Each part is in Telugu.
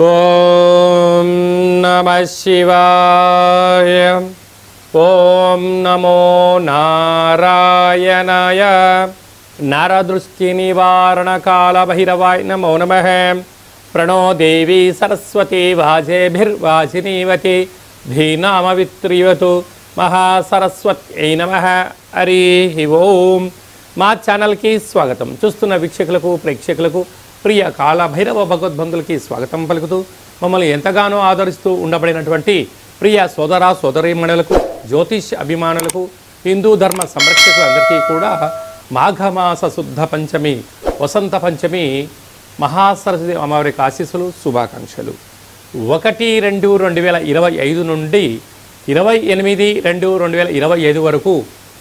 ఓం నమః శివాయ. ఓం నమో నారాయణాయ. నరదృష్టి నివారణ కాల భైరవాయ నమో నమః. ప్రణో దేవి సరస్వతి వాజేభిర్వాజినీవతి ధీనామవిత్రియతు మహాసరస్వత్యై నమః. హరి ఓం. మా ఛానల్కి స్వాగతం. చూస్తున్న వీక్షకులకు ప్రేక్షకులకు ప్రియ కాళ భైరవ భగవద్బంధులకి స్వాగతం పలుకుతూ మమ్మల్ని ఎంతగానో ఆదరిస్తూ ఉండబడినటువంటి ప్రియ సోదర సోదరీమణులకు జ్యోతిష్ అభిమానులకు హిందూ ధర్మ సంరక్షకులందరికీ కూడా మాఘమాస శుద్ధ పంచమి వసంత పంచమి మహాసరస్వతి అమ్మవారికి ఆశీస్సులు శుభాకాంక్షలు. 1-2-2025 నుండి 28-2-2025 వరకు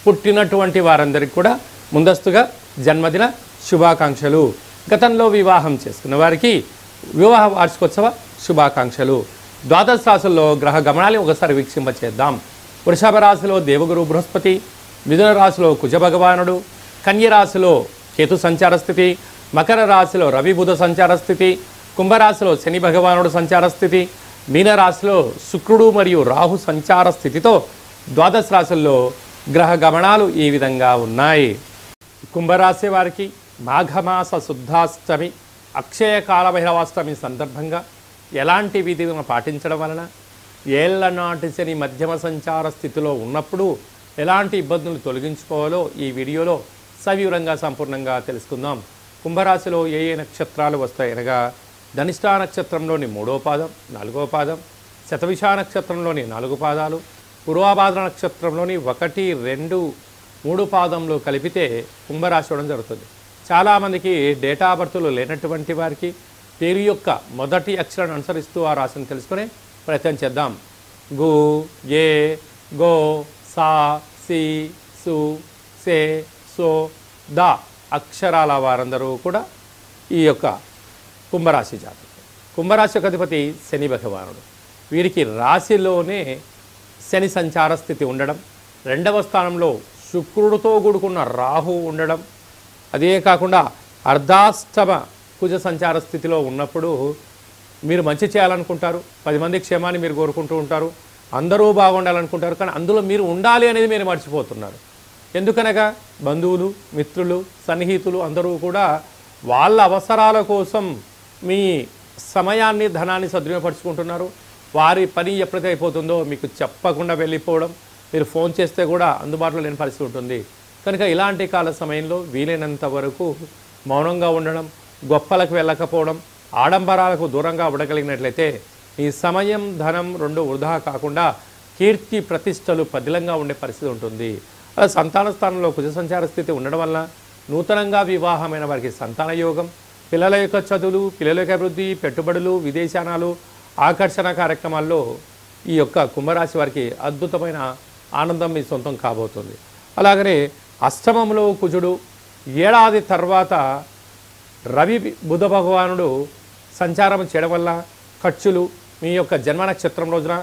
పుట్టినటువంటి వారందరికీ కూడా ముందస్తుగా జన్మదిన శుభాకాంక్షలు. గతంలో వివాహం చేసుకున్న వారికి వివాహ వార్షికోత్సవ శుభాకాంక్షలు. ద్వాదశ రాశుల్లో గ్రహ గమనాలు ఒకసారి వీక్షింపచేద్దాం. వృషభ రాశిలో దేవగురు బృహస్పతి, మిథున రాశిలో కుజ భగవానుడు, కన్య రాశిలో కేతు సంచార స్థితి, మకర రాశిలో రవి బుధ సంచార స్థితి, కుంభరాశిలో శని భగవానుడు సంచార స్థితి, మీనరాశిలో శుక్రుడు మరియు రాహు సంచార స్థితితో ద్వాదశ రాశుల్లో గ్రహ గమనాలు ఈ విధంగా ఉన్నాయి. కుంభరాశి వారికి మాఘమాస శుద్ధాష్టమి అక్షయ కాలభైరవాష్టమి సందర్భంగా ఎలాంటి విధులను పాటించడం వలన ఏళ్ల నాటి శని మధ్యమ సంచార స్థితిలో ఉన్నప్పుడు ఎలాంటి ఇబ్బందులు తొలగించుకోవాలో ఈ వీడియోలో సవివరంగా సంపూర్ణంగా తెలుసుకుందాం. కుంభరాశిలో ఏ ఏ నక్షత్రాలు వస్తాయి అనగా ధనిష్టా నక్షత్రంలోని 3వ పాదం, 4వ పాదం, శతవిష నక్షత్రంలోని 4 పాదాలు, పూర్వభాద్ర నక్షత్రంలోని 1, 2, 3 పాదంలో కలిపితే కుంభరాశి అవడం జరుగుతుంది. చాలామందికి డేటా బర్త్లు లేనటువంటి వారికి పేరు యొక్క మొదటి అక్షరాన్ని అనుసరిస్తూ ఆ రాశిని తెలుసుకునే ప్రయత్నం చేద్దాం. గు, ఏ, గో, సా, సి, సు, సే, సో, ద అక్షరాల వారందరూ కూడా ఈ యొక్క కుంభరాశి జాతకులు. కుంభరాశి యొక్క అధిపతి శని భగవానుడు. వీరికి రాశిలోనే శని సంచార స్థితి ఉండడం, 2వ స్థానంలో శుక్రుడితో కూడుకున్న రాహు ఉండడం, అదే కాకుండా అర్ధాష్టమ కుజ సంచార స్థితిలో ఉన్నప్పుడు మీరు మంచి చేయాలనుకుంటారు, 10 మంది క్షేమాన్ని మీరు కోరుకుంటూ ఉంటారు, అందరూ బాగుండాలనుకుంటారు. కానీ అందులో మీరు ఉండాలి అనేది మీరు మర్చిపోతున్నారు. ఎందుకనగా బంధువులు, మిత్రులు, సన్నిహితులు అందరూ కూడా వాళ్ళ అవసరాల కోసం మీ సమయాన్ని ధనాన్ని సద్వినియోగపరుచుకుంటున్నారు. వారి పని ఎప్పుడైతే అయిపోతుందో మీకు చెప్పకుండా వెళ్ళిపోవడం, మీరు ఫోన్ చేస్తే కూడా అందుబాటులో లేని పరిస్థితి ఉంటుంది. కనుక ఇలాంటి కాల సమయంలో వీలైనంత వరకు మౌనంగా ఉండడం, గొప్పలకు వెళ్ళకపోవడం, ఆడంబరాలకు దూరంగా ఉండగలిగినట్లయితే ఈ సమయం ధనం 2 వృధా కాకుండా కీర్తి ప్రతిష్టలు పదిలంగా ఉండే పరిస్థితి ఉంటుంది. అలా సంతాన స్థానంలో కుజ సంచార స్థితి ఉండడం వల్ల నూతనంగా వివాహమైన వారికి సంతాన యోగం, పిల్లల యొక్క చదువులు, పిల్లల యొక్క అభివృద్ధి, పెట్టుబడులు, విదేశానాలు, ఆకర్షణ కార్యక్రమాల్లో ఈ యొక్క కుంభరాశి వారికి అద్భుతమైన ఆనందం మీ సొంతం కాబోతుంది. అలాగనే అష్టమంలో కుజుడు, ఏడాది తర్వాత రవి బుధ భగవానుడు సంచారం చేయడం వల్ల ఖర్చులు, మీ యొక్క జన్మ నక్షత్రం రోజున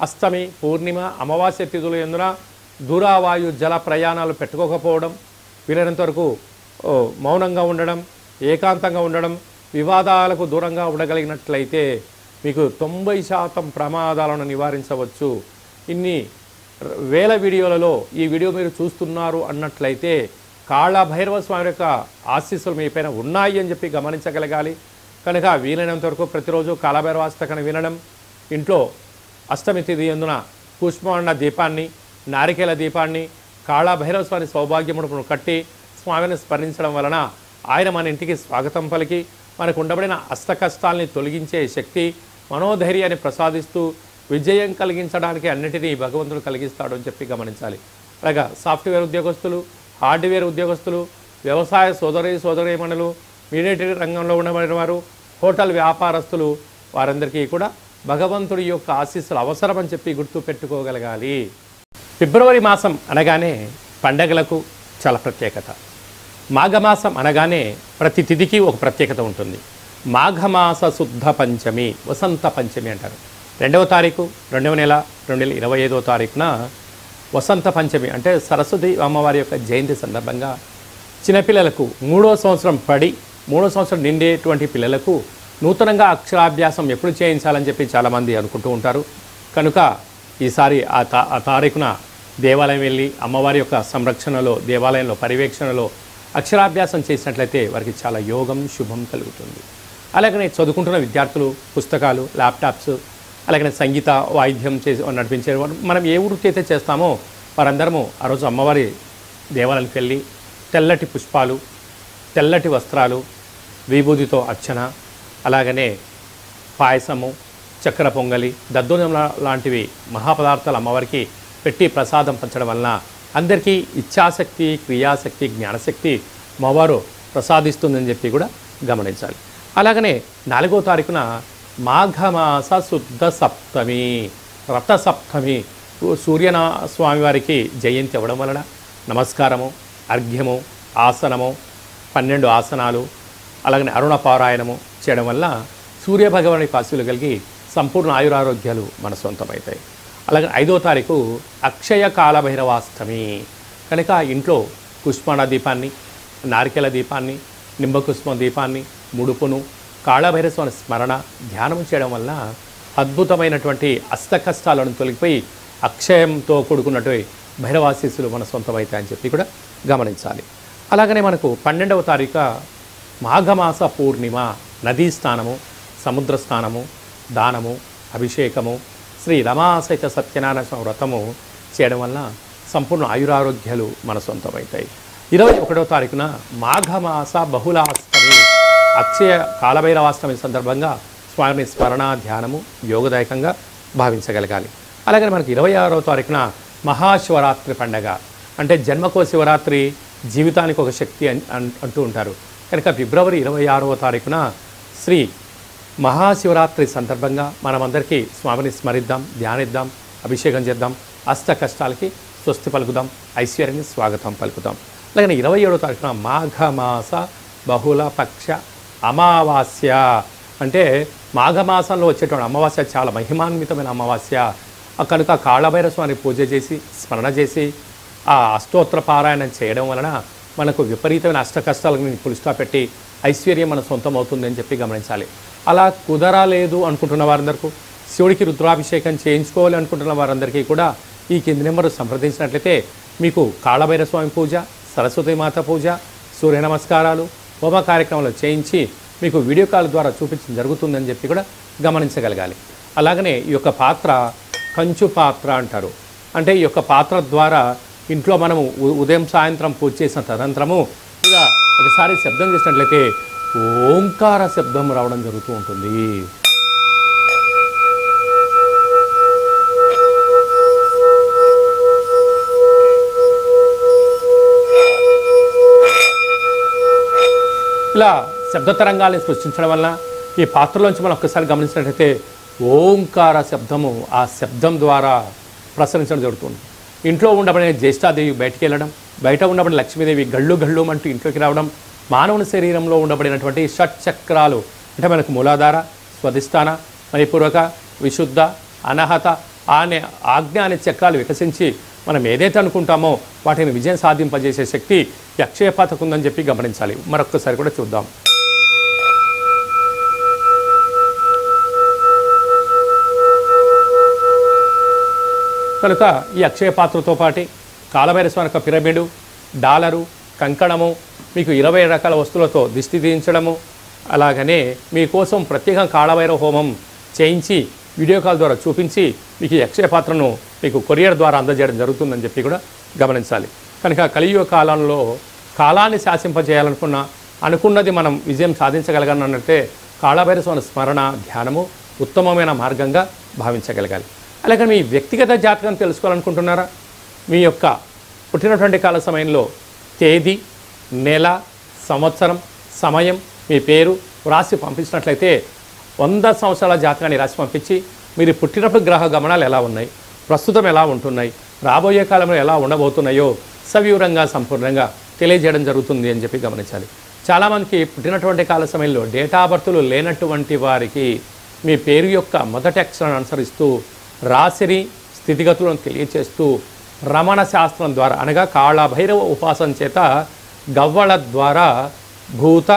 అష్టమి, పూర్ణిమ, అమావాస్య తిథులు ఎందున దూరావాయు జల ప్రయాణాలు పెట్టుకోకపోవడం, వీలైనంత వరకు మౌనంగా ఉండడం, ఏకాంతంగా ఉండడం, వివాదాలకు దూరంగా ఉండగలిగినట్లయితే మీకు 90% ప్రమాదాలను నివారించవచ్చు. ఇన్ని వేల వీడియోలలో ఈ వీడియో మీరు చూస్తున్నారు అన్నట్లయితే కాళ భైరవ స్వామి యొక్క ఆశీస్సులు మీ పైన ఉన్నాయి అని చెప్పి గమనించగలగాలి. కనుక వీలైనంత వరకు ప్రతిరోజు కాళభైరవాష్టకాన్ని వినడం, ఇంట్లో అష్టమి తిథి ఎందున పుష్పవర్ణ దీపాన్ని, నారికేల దీపాన్ని, కాళ భైరవ స్వామి సౌభాగ్యమును కట్టి స్వామిని స్మరించడం వలన ఆయన మన ఇంటికి స్వాగతం పలికి మనకు ఉండబడిన అష్ట కష్టాలని తొలగించే శక్తి, మనోధైర్యాన్ని ప్రసాదిస్తూ విజయం కలిగించడానికి అన్నిటినీ భగవంతుడు కలిగిస్తాడు అని చెప్పి గమనించాలి. అలాగా సాఫ్ట్వేర్ ఉద్యోగస్తులు, హార్డ్వేర్ ఉద్యోగస్తులు, వ్యవసాయ సోదరీమణులు, మిలిటరీ రంగంలో ఉండబడిన వారు, హోటల్ వ్యాపారస్తులు వారందరికీ కూడా భగవంతుడి యొక్క ఆశీస్సులు అవసరమని చెప్పి గుర్తు పెట్టుకోగలగాలి. ఫిబ్రవరి మాసం అనగానే పండగలకు చాలా ప్రత్యేకత. మాఘమాసం అనగానే ప్రతి తిథికి ఒక ప్రత్యేకత ఉంటుంది. మాఘమాస శుద్ధ పంచమి, వసంత పంచమి అంటారు. 2వ తారీఖు 2వ నెల 2025వ తారీఖున వసంత పంచమి అంటే సరస్వతి అమ్మవారి యొక్క జయంతి సందర్భంగా చిన్నపిల్లలకు 3వ సంవత్సరం పడి 3వ సంవత్సరం నిండేటువంటి పిల్లలకు నూతనంగా అక్షరాభ్యాసం ఎప్పుడు చేయించాలని చెప్పి చాలామంది అనుకుంటూ ఉంటారు. కనుక ఈసారి ఆ తారీఖున దేవాలయం వెళ్ళి అమ్మవారి యొక్క సంరక్షణలో, దేవాలయంలో పర్యవేక్షణలో అక్షరాభ్యాసం చేసినట్లయితే వారికి చాలా యోగం, శుభం కలుగుతుంది. అలాగనే చదువుకుంటున్న విద్యార్థులు పుస్తకాలు, ల్యాప్టాప్స్, అలాగనే సంగీత వాయిద్యం చేసి నడిపించే మనం ఏ వృత్తి అయితే చేస్తామో వారందరము ఆ రోజు అమ్మవారి దేవాలయానికి వెళ్ళి తెల్లటి పుష్పాలు, తెల్లటి వస్త్రాలు, విభూతితో అర్చన, అలాగనే పాయసము, చక్కెర పొంగలి, దద్దోజనం లాంటివి మహాపదార్థాలు అమ్మవారికి పెట్టి ప్రసాదం పంచడం వలన అందరికీ ఇచ్ఛాశక్తి, క్రియాశక్తి, జ్ఞానశక్తి అమ్మవారు ప్రసాదిస్తుందని చెప్పి కూడా గమనించాలి. అలాగనే 4వ తారీఖున మాఘమాస శుద్ధ సప్తమి, రథసప్తమి, స్వామివారికి జయంతి అవ్వడం వలన నమస్కారము, అర్ఘ్యము, ఆసనము, 12 ఆసనాలు, అలాగనే అరుణ పారాయణము చేయడం వల్ల సూర్యభగవాని ఆశీస్సులు కలిగి సంపూర్ణ ఆయురారోగ్యాలు మన సొంతమవుతాయి. అలాగే 5వ తారీఖు అక్షయ కాలభైరవాష్టమి కనుక ఇంట్లో పుష్పణ దీపాన్ని, నారికెల దీపాన్ని, నింబకుష్మ దీపాన్ని, ముడుపును, కాళభైరస్వామి స్మరణ, ధ్యానం చేయడం వల్ల అద్భుతమైనటువంటి అష్ట కష్టాలను తొలగిపోయి అక్షయంతో కూడుకున్నటువంటి భైరవాశీస్సులు మన సొంతమవుతాయని చెప్పి కూడా గమనించాలి. అలాగనే మనకు 12వ తారీఖు మాఘమాస పూర్ణిమ, నదీ స్నానము, సముద్ర స్నానము, దానము, అభిషేకము, శ్రీ రమాసహిత సత్యనారాయణ వ్రతము చేయడం వల్ల సంపూర్ణ ఆయురారోగ్యాలు మన సొంతమవుతాయి. 21వ తారీఖున మాఘమాస బహుళాష్టమి, అక్షయ కాలభైరవాష్టమి సందర్భంగా స్వామి స్మరణ, ధ్యానము యోగదాయకంగా భావించగలగాలి. అలాగే మనకి 26వ తారీఖున మహాశివరాత్రి పండగ, అంటే జన్మకో శివరాత్రి, జీవితానికి ఒక శక్తి అంటూ ఉంటారు. కనుక ఫిబ్రవరి 26వ తారీఖున శ్రీ మహాశివరాత్రి సందర్భంగా మనమందరికీ స్వామిని స్మరిద్దాం, ధ్యానిద్దాం, అభిషేకం చేద్దాం, అష్ట కష్టాలకి స్వస్తి పలుకుదాం, ఐశ్వర్యాన్ని స్వాగతం పలుకుదాం. అలాగే 27వ తారీఖున మాఘమాస బహుళపక్ష అమావాస్య, అంటే మాఘమాసంలో వచ్చేటువంటి అమావాస్య చాలా మహిమాన్వితమైన అమావాస్య. కనుక కాళభైరవ స్వామిని పూజ చేసి స్మరణ చేసి ఆ అష్టోత్తర పారాయణం చేయడం వలన మనకు విపరీతమైన అష్ట కష్టాలకు పులిస్టా పెట్టి ఐశ్వర్యం మన సొంతం అవుతుందని చెప్పి గమనించాలి. అలా కుదరలేదు అనుకుంటున్న వారందరికీ, శివుడికి రుద్రాభిషేకం చేయించుకోవాలి అనుకుంటున్న వారందరికీ కూడా ఈ కింది నెంబర్ సంప్రదించినట్లయితే మీకు కాళభైరవ స్వామి పూజ, సరస్వతీమాత పూజ, సూర్య నమస్కారాలు, హోమ కార్యక్రమాలు చేయించి మీకు వీడియో కాల్ ద్వారా చూపించడం జరుగుతుందని చెప్పి కూడా గమనించగలగాలి. అలాగనే ఈ యొక్క పాత్ర కంచు పాత్ర అంటారు. అంటే ఈ యొక్క పాత్ర ద్వారా ఇంట్లో మనము ఉదయం సాయంత్రం పూజ చేసిన తదనంతరము ఇలా ఒకసారి శబ్దం చేసినట్లయితే ఓంకార శబ్దం రావడం జరుగుతూ ఉంటుంది. ఇలా శబ్ద తరంగాల్ని సృష్టించడం వల్ల ఈ పాత్రలోంచి మనం ఒక్కసారి గమనించినట్లయితే ఓంకార శబ్దము ఆ శబ్దం ద్వారా ప్రసరించడం జరుగుతుంది. ఇంట్లో ఉండబడిన జ్యేష్ఠాదేవి బయటికి వెళ్ళడం, బయట ఉండబడిన లక్ష్మీదేవి గళ్ళు గళ్ళు అంటూ ఇంట్లోకి రావడం, మానవుని శరీరంలో ఉండబడినటువంటి షట్ చక్రాలు అంటే మనకు మూలాధార, స్వధిష్టాన, మణిపూర్వక, విశుద్ధ, అనహత అనే ఆజ్ఞ అనే చక్రాలు వికసించి మనం ఏదైతే అనుకుంటామో వాటిని విజయం సాధింపజేసే శక్తి ఈ అక్షయ పాత్రకు ఉందని చెప్పి గమనించాలి. మరొక్కసారి కూడా చూద్దాం. కనుక ఈ అక్షయ పాత్రతో పాటు కాళభైరవ స్వామి యొక్క పిరమిడు, డాలరు, కంకణము, మీకు 20 రకాల వస్తువులతో దిష్టి తీయించడము, అలాగనే మీకోసం ప్రత్యేకంగా కాళభైరవ హోమం చేయించి వీడియో కాల్ ద్వారా చూపించి మీకు ఈ అక్షయ పాత్రను మీకు కొరియర్ ద్వారా అందజేయడం జరుగుతుందని చెప్పి కూడా గమనించాలి. కనుక కలియుగ కాలంలో కాలాన్ని అనుకున్నది మనం విజయం సాధించగలగనంటే కాళభైరవ స్వామి స్మరణ, ధ్యానము ఉత్తమమైన మార్గంగా భావించగలగాలి. అలాగే మీ వ్యక్తిగత జాతకం తెలుసుకోవాలనుకుంటున్నారా? మీ యొక్క పుట్టినటువంటి కాల సమయంలో తేదీ, నెల, సంవత్సరం, సమయం, మీ పేరు రాసి పంపించినట్లయితే 100 సంవత్సరాల జాతకాన్ని రాసి పంపించి మీరు పుట్టినప్పుడు గ్రహ గమనాలు ఎలా ఉన్నాయి, ప్రస్తుతం ఎలా ఉంటున్నాయి, రాబోయే కాలంలో ఎలా ఉండబోతున్నాయో సవివరంగా సంపూర్ణంగా తెలియజేయడం జరుగుతుంది అని చెప్పి గమనించాలి. చాలామందికి పుట్టినటువంటి కాల సమయంలో డేటా బర్తులు లేనటువంటి వారికి మీ పేరు యొక్క మొదటి అక్షరాన్ని అనుసరిస్తూ రాశిని స్థితిగతులను తెలియచేస్తూ రమణ శాస్త్రం ద్వారా అనగా కాళభైరవ ఉపాసన చేత గవ్వల ద్వారా భూత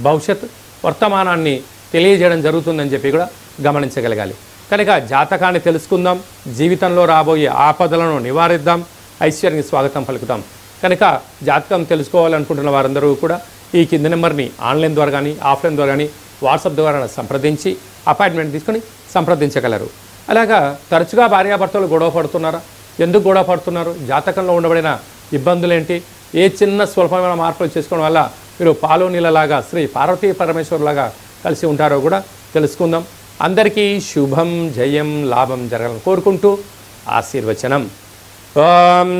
భవిష్యత్ వర్తమానాన్ని తెలియజేయడం జరుగుతుందని చెప్పి కూడా గమనించగలగాలి. కనుక జాతకాన్ని తెలుసుకుందాం, జీవితంలో రాబోయే ఆపదలను నివారిద్దాం, ఐశ్వర్యానికి స్వాగతం పలుకుతాం. కనుక జాతకం తెలుసుకోవాలనుకుంటున్న వారందరూ కూడా ఈ కింది నెంబర్ని ఆన్లైన్ ద్వారా కానీ ఆఫ్లైన్ ద్వారా కానీ వాట్సాప్ ద్వారా సంప్రదించి అపాయింట్మెంట్ తీసుకొని సంప్రదించగలరు. అలాగా తరచుగా భార్యాభర్తలు గొడవ పడుతున్నారా? ఎందుకు గొడవ పడుతున్నారు? జాతకంలో ఉండబడిన ఇబ్బందులు ఏంటి? ఏ చిన్న స్వల్పమైన మార్పులు చేసుకోవడం వల్ల మీరు పాలు నీళ్ళలాగా శ్రీ పార్వతీ పరమేశ్వరులాగా కలిసి ఉంటారో కూడా తెలుసుకుందాం. అందరికీ శుభం, జయం, లాభం జరగాలని కోరుకుంటూ ఆశీర్వచనం. ఓం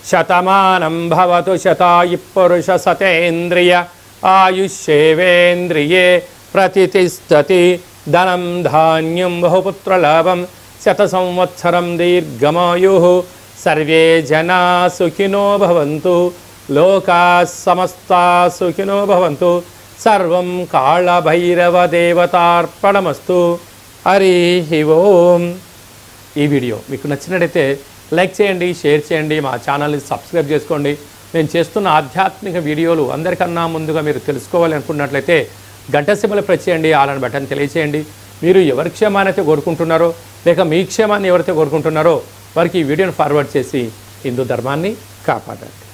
శతమానం భవతు శతాయు పురుష సతేంద్రియ ఆయుష్యేవేంద్రియే ప్రతిష్టతి ధనం ధాన్యం బహుపుత్రలాభం శత సంవత్సరం దీర్ఘమాయు సర్వే జనా సుఖినో భవంతు లోకా సమస్తా సుఖినో భవంతు సర్వం కాళభైరవ దేవతార్పణమస్తు. హరి ఓం. ఈ వీడియో మీకు నచ్చినట్టయితే లైక్ చేయండి, షేర్ చేయండి, మా ఛానల్ని సబ్స్క్రైబ్ చేసుకోండి. నేను చేస్తున్న ఆధ్యాత్మిక వీడియోలు అందరికన్నా ముందుగా మీరు తెలుసుకోవాలి అనుకున్నట్లయితే గంట సింబల్ ప్రెస్ చేయండి, ఆల్ బటన్ తెలియచేయండి. మీరు ఎవరి క్షేమాన్ని అయితే కోరుకుంటున్నారో లేక మీ క్షేమాన్ని ఎవరైతే కోరుకుంటున్నారో వారికి ఈ వీడియోని ఫార్వర్డ్ చేసి హిందూ ధర్మాన్ని కాపాడండి.